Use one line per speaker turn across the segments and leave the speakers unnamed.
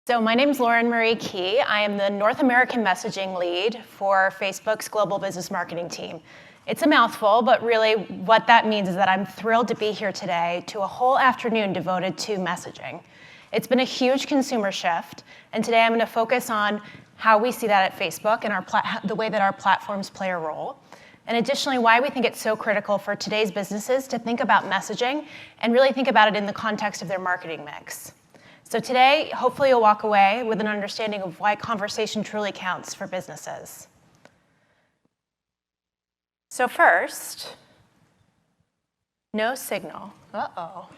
So my name is Lauren Marie Kehe. I am the North American messaging lead for Facebook's global business marketing team. It's a mouthful, but really what that means is that I'm thrilled to be here today to a whole afternoon devoted to messaging. It's been a huge consumer shift, and today I'm going to focus on how we see that at Facebook and the way that our platforms play a role. And additionally, why we think it's so critical for today's businesses to think about messaging and really think about it in the context of their marketing mix. So today, hopefully you'll walk away with an understanding of why conversation truly counts for businesses. So first, no signal. Uh-oh.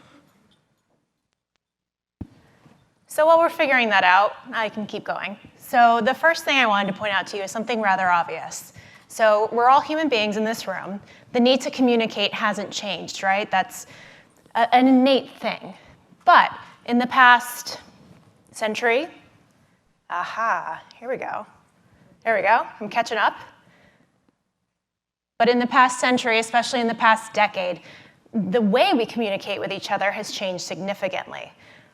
So while we're figuring that out, I can keep going. So the first thing I wanted to point out to you is something rather obvious. So we're all human beings in this room. The need to communicate hasn't changed, right? That's an innate thing. But in the past century, here we go. There we go, I'm catching up. But in the past century, especially in the past decade, the way we communicate with each other has changed significantly.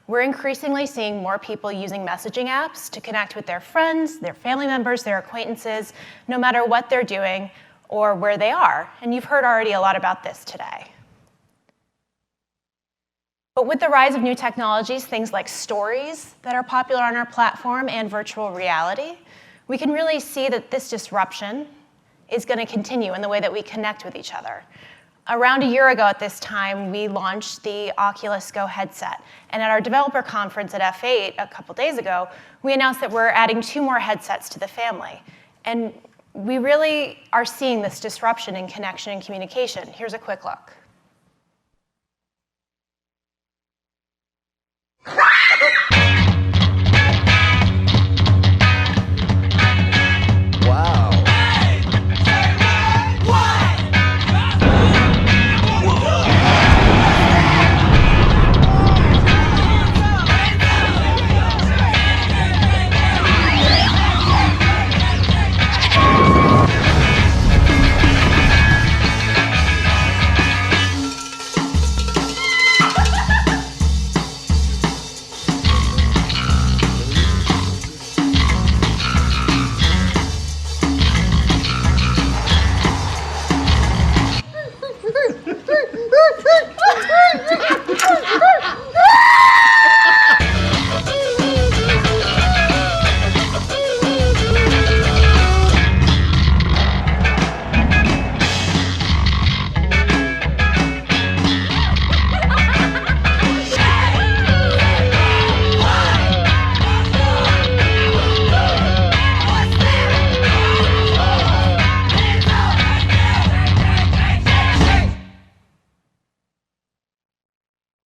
We're increasingly seeing more people using messaging apps to connect with their friends, their family members, their acquaintances, no matter what they're doing or where they are. And you've heard already a lot about this today. But with the rise of new technologies, things like stories that are popular on our platform and virtual reality, we can really see that this disruption is going to continue in the way that we connect with each other. Around a year ago at this time, we launched the Oculus Go headset. And at our developer conference at F8 a couple days ago, we announced that we're adding 2 more headsets to the family. And we really are seeing this disruption in connection and communication. Here's a quick look.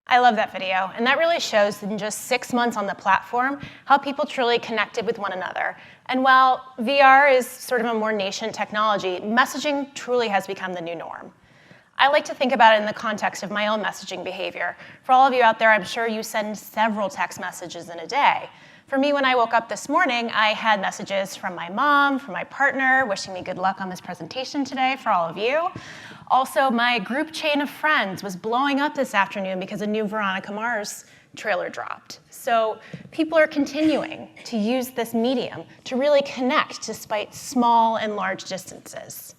I love that video, and that really shows in just 6 months on the platform how people truly connected with one another. And while VR is sort of a more nascent technology, messaging truly has become the new norm. I like to think about it in the context of my own messaging behavior. For all of you out there, I'm sure you send several text messages in a day. For me, when I woke up this morning, I had messages from my mom, from my partner, wishing me good luck on this presentation today for all of you. Also, my group chain of friends was blowing up this afternoon because a new Veronica Mars trailer dropped. So people are continuing to use this medium to really connect despite small and large distances.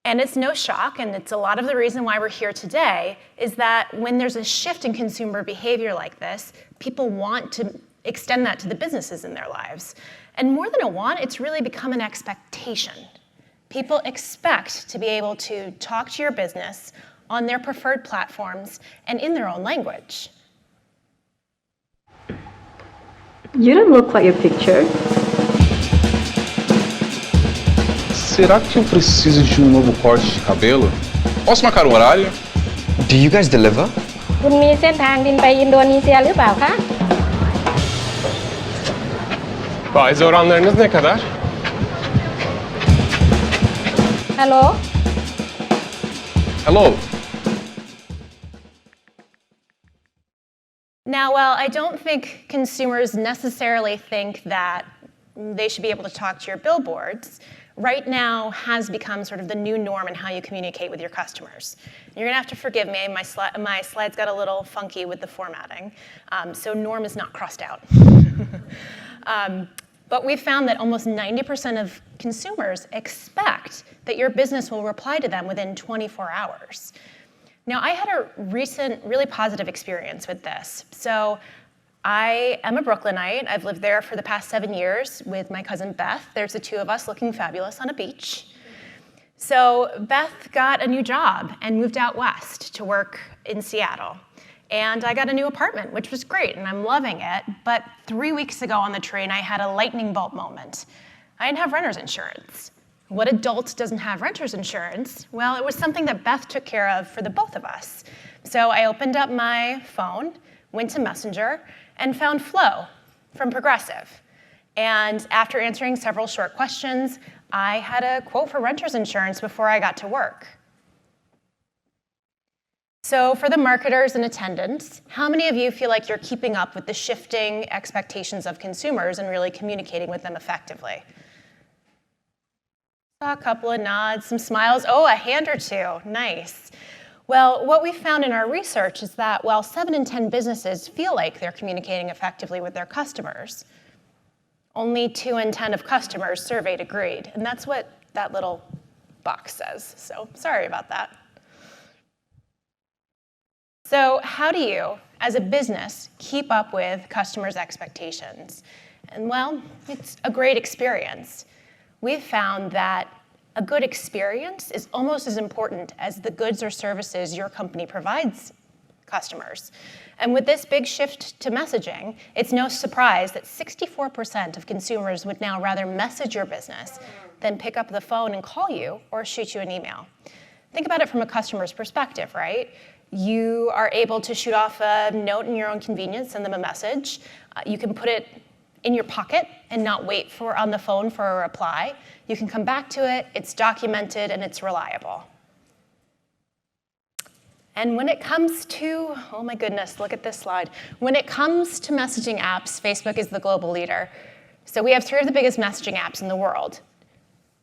And it's no shock, and it's a lot of the reason why we're here today, is that when there's a shift in consumer behavior like this, people want to extend that to the businesses in their lives. And more than a want, it's really become an expectation. People expect to be able to talk to your business on their preferred platforms and in their own language.
You don't look like your picture.
Será que eu preciso de novo corte de cabelo? Posso marcar um horário?
Do you guys deliver?
คุณมีเส้นทางบินไปอินโดนีเซียหรือเปล่าคะ
Faiz oranlarınız ne kadar?
Hello?
Hello.
Now, while I don't think consumers necessarily think that they should be able to talk to your billboards, right now has become sort of the new norm in how you communicate with your customers. You're gonna have to forgive me, my slides got a little funky with the formatting, so norm is not crossed out. But we found that almost 90% of consumers expect that your business will reply to them within 24 hours. Now, I had a recent really positive experience with this. So I am a Brooklynite. I've lived there for the past 7 years with my cousin Beth. There's the two of us looking fabulous on a beach. So Beth got a new job and moved out west to work in Seattle. And I got a new apartment, which was great, and I'm loving it. But 3 weeks ago on the train, I had a lightning bolt moment. I didn't have renter's insurance. What adult doesn't have renter's insurance? Well, it was something that Beth took care of for the both of us. So I opened up my phone, went to Messenger, and found Flo from Progressive. And after answering several short questions, I had a quote for renter's insurance before I got to work. So for the marketers in attendance, how many of you feel like you're keeping up with the shifting expectations of consumers and really communicating with them effectively? A couple of nods, some smiles. Oh, a hand or two. Nice. Well, what we found in our research is that while 7 in 10 businesses feel like they're communicating effectively with their customers, only 2 in 10 of customers surveyed agreed. And that's what that little box says. So sorry about that. So how do you, as a business, keep up with customers' expectations? And well, it's a great experience. We've found that a good experience is almost as important as the goods or services your company provides customers. And with this big shift to messaging, it's no surprise that 64% of consumers would now rather message your business than pick up the phone and call you or shoot you an email. Think about it from a customer's perspective, right? You are able to shoot off a note in your own convenience, send them a message. You can put it in your pocket and not wait on the phone for a reply. You can come back to it, it's documented, and it's reliable. And when it comes to, oh my goodness, look at this slide. When it comes to messaging apps, Facebook is the global leader. So we have 3 of the biggest messaging apps in the world.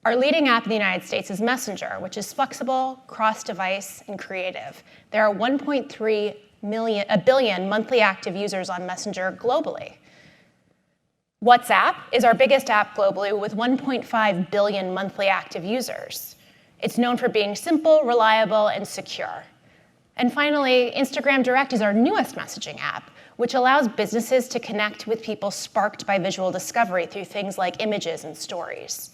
Our leading app in the United States is Messenger, which is flexible, cross-device, and creative. There are 1.3 billion monthly active users on Messenger globally. WhatsApp is our biggest app globally with 1.5 billion monthly active users. It's known for being simple, reliable, and secure. And finally, Instagram Direct is our newest messaging app, which allows businesses to connect with people sparked by visual discovery through things like images and stories.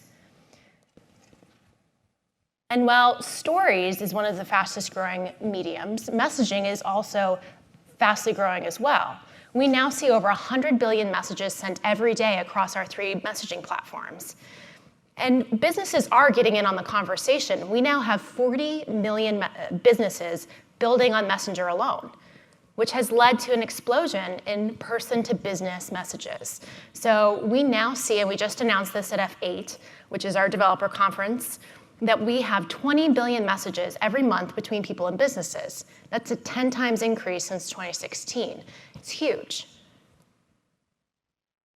And while stories is one of the fastest growing mediums, messaging is also fastly growing as well. We now see over 100 billion messages sent every day across our 3 messaging platforms. And businesses are getting in on the conversation. We now have 40 million businesses building on Messenger alone, which has led to an explosion in person-to-business messages. So we now see, and we just announced this at F8, which is our developer conference, that we have 20 billion messages every month between people and businesses. That's a 10 times increase since 2016. It's huge.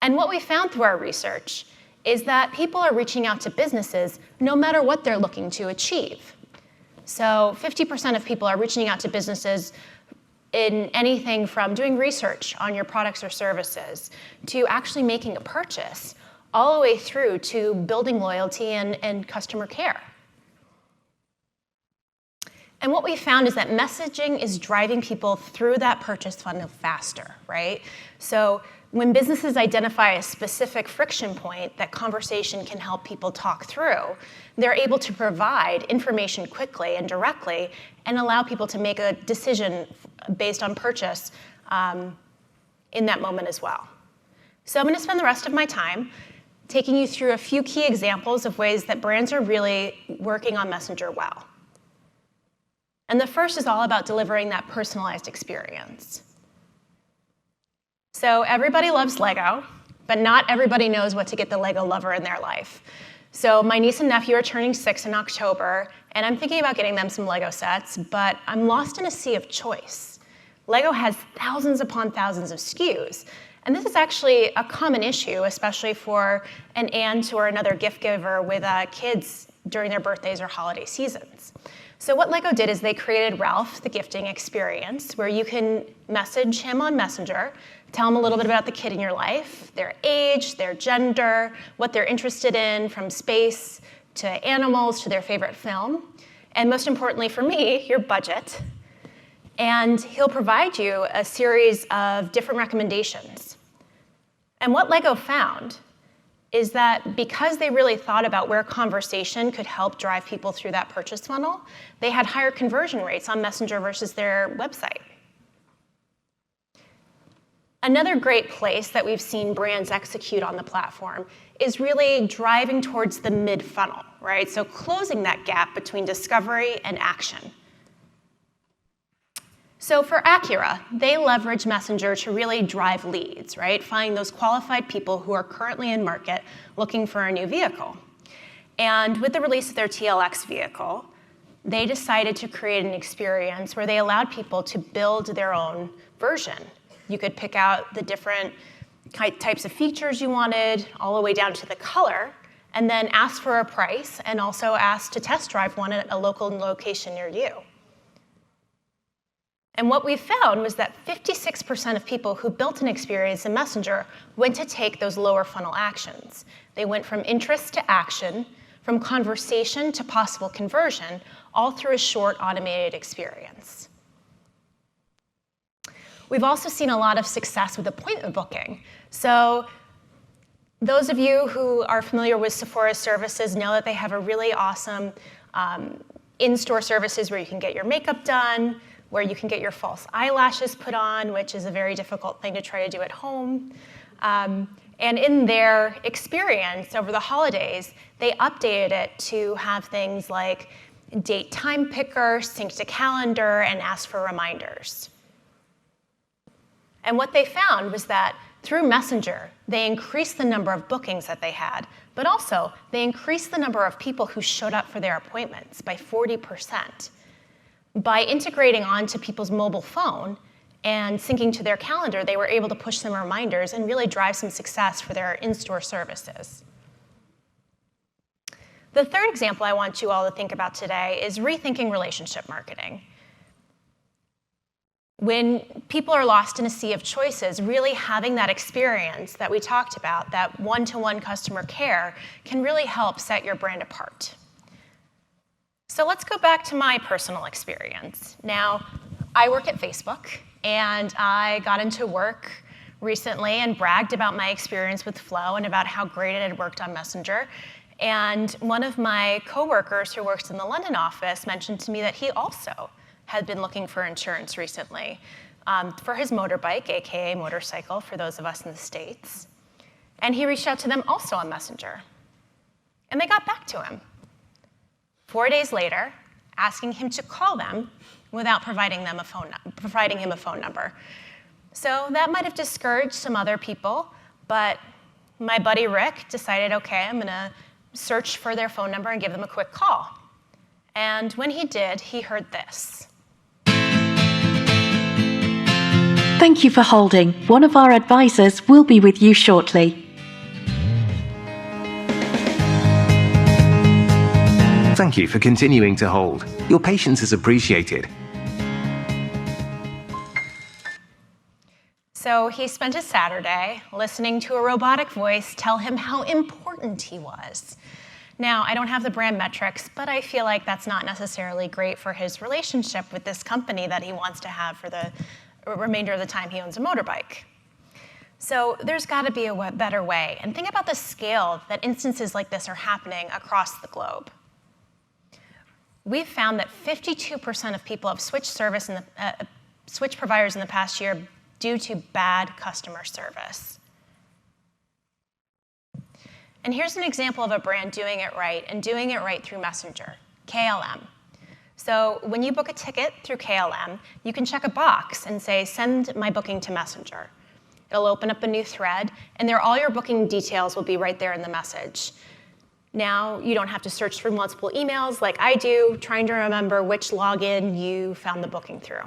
And what we found through our research is that people are reaching out to businesses no matter what they're looking to achieve. So 50% of people are reaching out to businesses in anything from doing research on your products or services to actually making a purchase, all the way through to building loyalty and customer care. And what we found is that messaging is driving people through that purchase funnel faster, right? So when businesses identify a specific friction point that conversation can help people talk through, they're able to provide information quickly and directly and allow people to make a decision based on purchase in that moment as well. So I'm going to spend the rest of my time taking you through a few key examples of ways that brands are really working on Messenger well. And the first is all about delivering that personalized experience. So everybody loves Lego, but not everybody knows what to get the Lego lover in their life. So my niece and nephew are turning 6 in October, and I'm thinking about getting them some Lego sets, but I'm lost in a sea of choice. Lego has thousands upon thousands of SKUs, And this is actually a common issue, especially for an aunt or another gift giver with kids during their birthdays or holiday seasons. So what Lego did is they created Ralph, the gifting experience, where you can message him on Messenger, tell him a little bit about the kid in your life, their age, their gender, what they're interested in, from space to animals to their favorite film, and most importantly for me, your budget. And he'll provide you a series of different recommendations. And what Lego found is that because they really thought about where conversation could help drive people through that purchase funnel, they had higher conversion rates on Messenger versus their website. Another great place that we've seen brands execute on the platform is really driving towards the mid-funnel, right? So closing that gap between discovery and action. So for Acura, they leverage Messenger to really drive leads, right? Find those qualified people who are currently in market looking for a new vehicle. And with the release of their TLX vehicle, they decided to create an experience where they allowed people to build their own version. You could pick out the different types of features you wanted, all the way down to the color, and then ask for a price, and also ask to test drive one at a local location near you. And what we found was that 56% of people who built an experience in Messenger went to take those lower funnel actions. They went from interest to action, from conversation to possible conversion, all through a short automated experience. We've also seen a lot of success with appointment booking. So those of you who are familiar with Sephora's services know that they have a really awesome in-store services where you can get your makeup done, where you can get your false eyelashes put on, which is a very difficult thing to try to do at home. And in their experience over the holidays, they updated it to have things like date time picker, sync to calendar, and ask for reminders. And what they found was that through Messenger, they increased the number of bookings that they had, but also they increased the number of people who showed up for their appointments by 40%. By integrating onto people's mobile phone and syncing to their calendar, they were able to push some reminders and really drive some success for their in-store services. The third example I want you all to think about today is rethinking relationship marketing. When people are lost in a sea of choices, really having that experience that we talked about, that one-to-one customer care, can really help set your brand apart. So let's go back to my personal experience. Now, I work at Facebook, and I got into work recently and bragged about my experience with Flow and about how great it had worked on Messenger. And one of my coworkers who works in the London office mentioned to me that he also had been looking for insurance recently for his motorbike, aka motorcycle, for those of us in the States. And he reached out to them also on Messenger. And they got back to him 4 days later, asking him to call them without providing him a phone number. So that might have discouraged some other people, but my buddy Rick decided, okay, I'm gonna search for their phone number and give them a quick call. And when he did, he heard this.
Thank you for holding. One of our advisors will be with you shortly.
Thank you for continuing to hold. Your patience is appreciated.
So he spent his Saturday listening to a robotic voice tell him how important he was. Now, I don't have the brand metrics, but I feel like that's not necessarily great for his relationship with this company that he wants to have for the remainder of the time he owns a motorbike. So there's got to be a better way. And think about the scale that instances like this are happening across the globe. We've found that 52% of people have switched switched providers in the past year due to bad customer service. And here's an example of a brand doing it right, and doing it right through Messenger, KLM. So when you book a ticket through KLM, you can check a box and say, send my booking to Messenger. It'll open up a new thread, and all your booking details will be right there in the message. Now, you don't have to search through multiple emails like I do, trying to remember which login you found the booking through.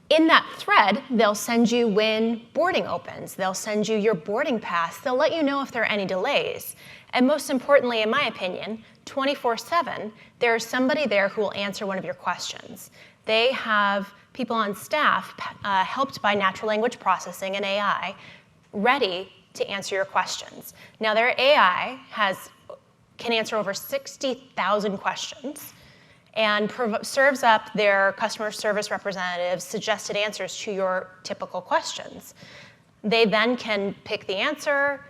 In that thread, they'll send you when boarding opens. They'll send you your boarding pass. They'll let you know if there are any delays. And most importantly, in my opinion, 24/7, there's somebody there who will answer one of your questions. They have people on staff helped by natural language processing and AI ready to answer your questions. Now, their AI can answer over 60,000 questions and serves up their customer service representatives suggested answers to your typical questions. They then can pick the answer,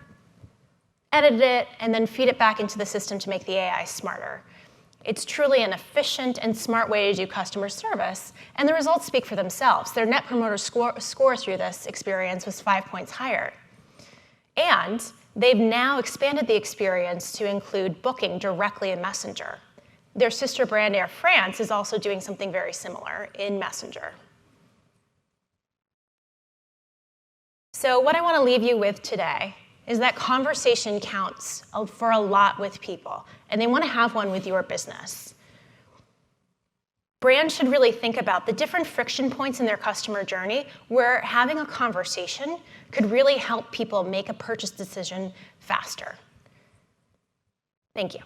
edit it, and then feed it back into the system to make the AI smarter. It's truly an efficient and smart way to do customer service, and the results speak for themselves. Their Net Promoter Score through this experience was 5 points higher. And they've now expanded the experience to include booking directly in Messenger. Their sister brand Air France is also doing something very similar in Messenger. So what I want to leave you with today is that conversation counts for a lot with people, and they want to have one with your business. Brands should really think about the different friction points in their customer journey where having a conversation could really help people make a purchase decision faster. Thank you.